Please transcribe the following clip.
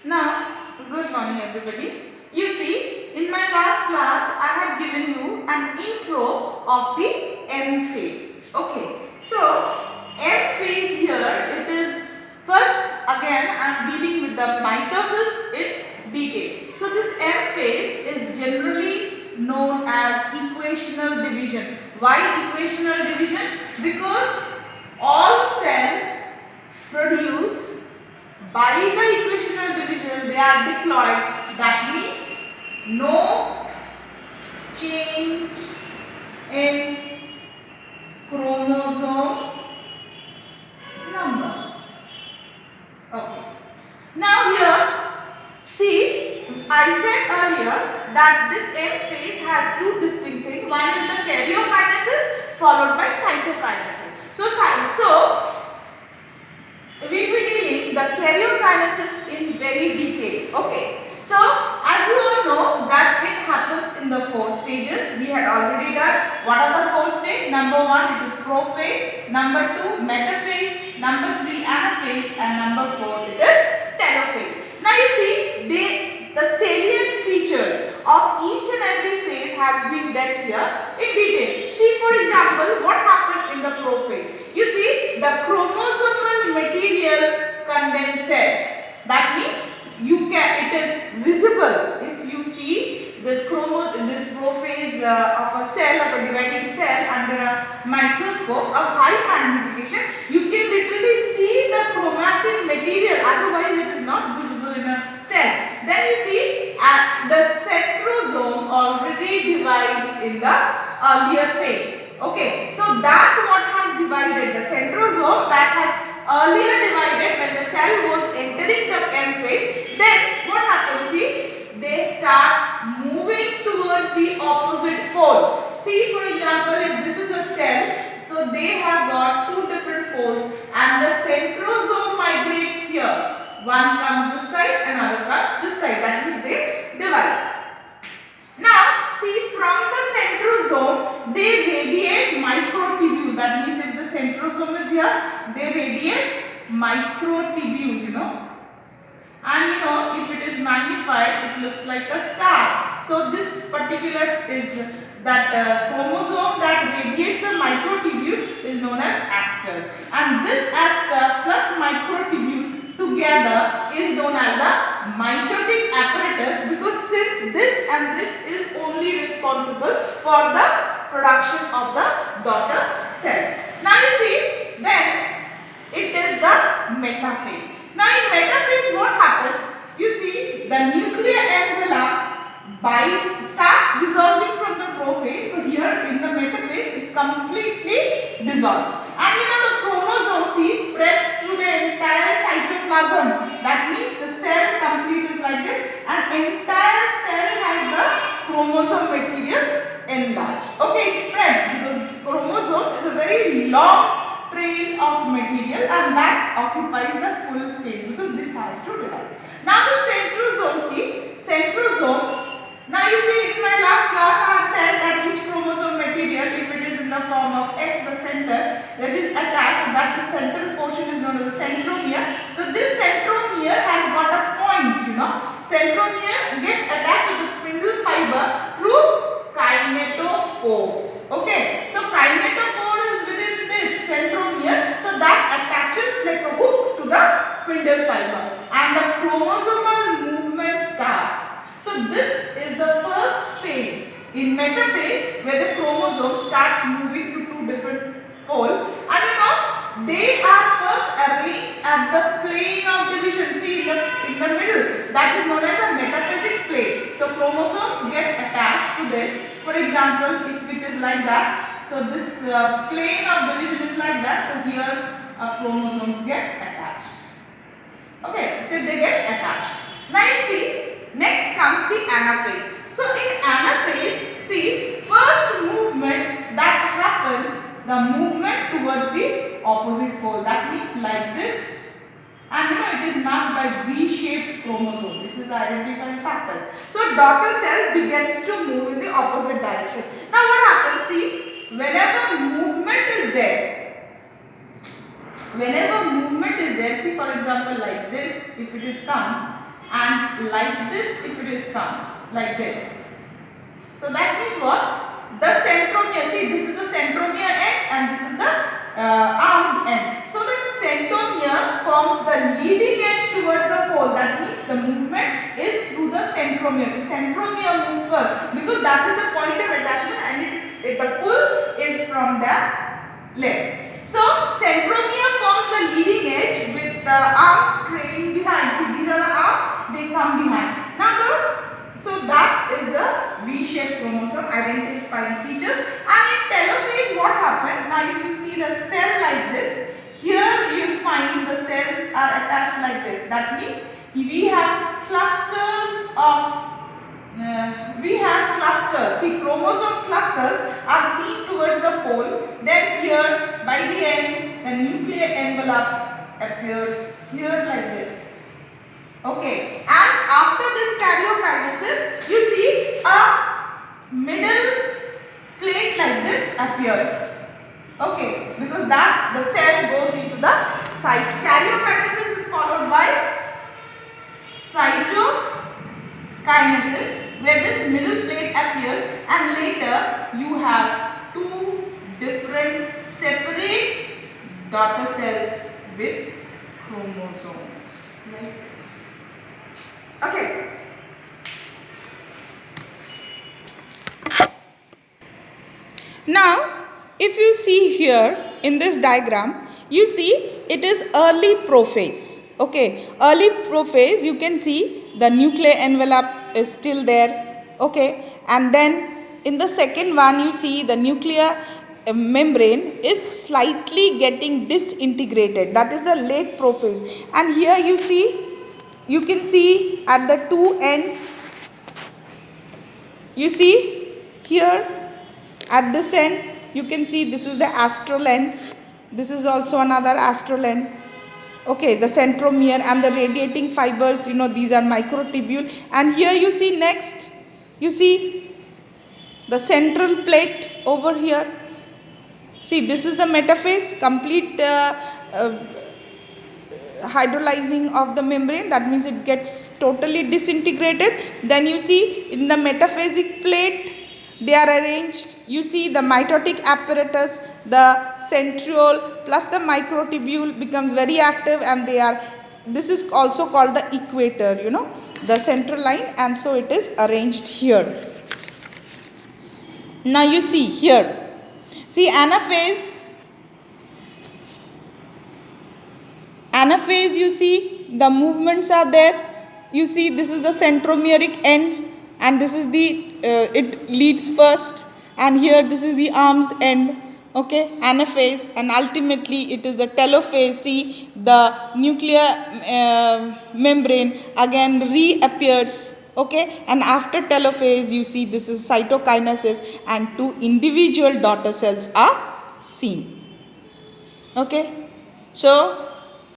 Now, good morning everybody. You see, in my last class, I had given you an intro of the M phase. Okay, so M phase here, it is first again I am dealing with the mitosis in detail. So this M phase is generally known as equational division. Why equational division? Because all cells produce by the equational division, they are diploid. That means no change in chromosome number. Okay. Now here, see, I said earlier that this M phase has two distinct things. One is the karyokinesis followed by cytokinesis. So we will be dealing the karyokinesis in very detail. Okay. So as you all know that it happens in the 4 stages. We had already done. What are the 4 stages? Number 1, it is prophase. Number 2, metaphase. Number 3, anaphase. And number 4, it is telophase. Now you see, the salient features of each and every phase has been dealt here in detail. See, for example, what happened in the prophase. You see, the chromosomal material condenses. That means it is visible. If you see this prophase of a cell, of a dividing cell under a microscope of high magnification, you can literally see the chromatin material. Otherwise, it is not visible in a cell. Then you see the centrosome already divides in the earlier phase. Okay, so that what has divided the centrosome, that has earlier divided when the cell was entering the M phase. Then what happens? See, they start moving towards the opposite pole. See, for example, if this is a cell, so they have got 2 different poles and the centrosome migrates here. One comes this side, another comes this side. That means they divide. Now, see, from the centrosome, they radiate microtubule. That means if the centrosome is here, they radiate microtubule, And if it is magnified, it looks like a star. So, this particular is that chromosome that radiates the microtubule is known as asters. And this aster plus microtubule together is known as the mitotic apparatus, because since this and this is only responsible for the production of the daughter cells. Now you see, then it is the metaphase. Now in metaphase what happens? You see, the nuclear envelope starts dissolving from the prophase. So here in the metaphase it completely dissolves. And the chromosome spreads through the entire cytoplasm. That means the cell complete is like this, and entire cell has the chromosome material enlarged. Okay, it spreads because chromosome is a very long trail of material and that occupies the full phase because this has to divide. Now the centrosome. Now you see, in my last class I have said that each chromosome material, if it is in the form of X, the center that is attached, so that the central portion is known as the centromere. So this centromere has got a point, Centromere gets attached to the spindle fiber through kinetopores. Okay, so kinetopore is within this centromere, so that attaches like a hook to the spindle fiber and the chromosomal movement starts. So this is the first phase in metaphase where the chromosome starts moving to 2 different poles, and they are first arranged at the plane of division. See, in the middle, that is known as a metaphasic plane. So chromosomes get attached to this. For example, if it is like that, so this plane of division is like that. So here chromosomes get attached. Okay, so they get attached. Now you see, next comes the anaphase. So in anaphase, see, first movement that happens, the movement towards the opposite pole. That means like this, and it is marked by V-shaped chromosome. This is the identifying factors. So daughter cell begins to move in the opposite direction. Now what happens? See, whenever movement is there, whenever movement is there, see for example like this if it is comes, and like this if it is comes, like this. So that means what? The centromere, see this is the centromere end and this is the arms end. So the centromere forms the leading edge towards the pole. That means the movement is through the centromere. So centromere moves first because that is the point of attachment and the pull is from the left. So centromere forms the leading edge with the arms trailing behind. See these are the arms, they come behind. Now so that is the V-shaped chromosome identifying features. And in telophase what happened? Now if you see the cell like this, here you find the cells are attached like this. That means we have clusters of see chromosome clusters are seen towards the pole. Then here by the end the nuclear envelope appears here like this. Okay, and after this karyokinesis, you see a middle plate like this appears. Okay, because that the cell goes into the site. Karyokinesis is followed by cytokinesis, where this middle plate appears, and later you have two different separate daughter cells with chromosomes like this. Okay. Now, if you see here in this diagram, you see it is early prophase. Okay, early prophase, you can see the nuclear envelope is still there. Okay, and then in the second one, you see the nuclear membrane is slightly getting disintegrated. That is the late prophase. And here you see, you can see at the two end, you see here at this end, you can see this is the astral end, this is also another astral end. Okay, the centromere and the radiating fibers, you know, these are microtubule. And here you see next, you see the central plate over here. See, this is the metaphase, complete hydrolyzing of the membrane. That means it gets totally disintegrated. Then you see in the metaphasic plate, they are arranged. You see the mitotic apparatus, the centriole plus the microtubule becomes very active, and this is also called the equator, you know, the central line, and so it is arranged here. Now you see here, see anaphase, you see the movements are there. You see this is the centromeric end, and this is the it leads first, and here this is the arms end. Okay, anaphase, and ultimately it is the telophase. See the nuclear membrane again reappears. Okay, and after telophase you see this is cytokinesis, and two individual daughter cells are seen. Okay, so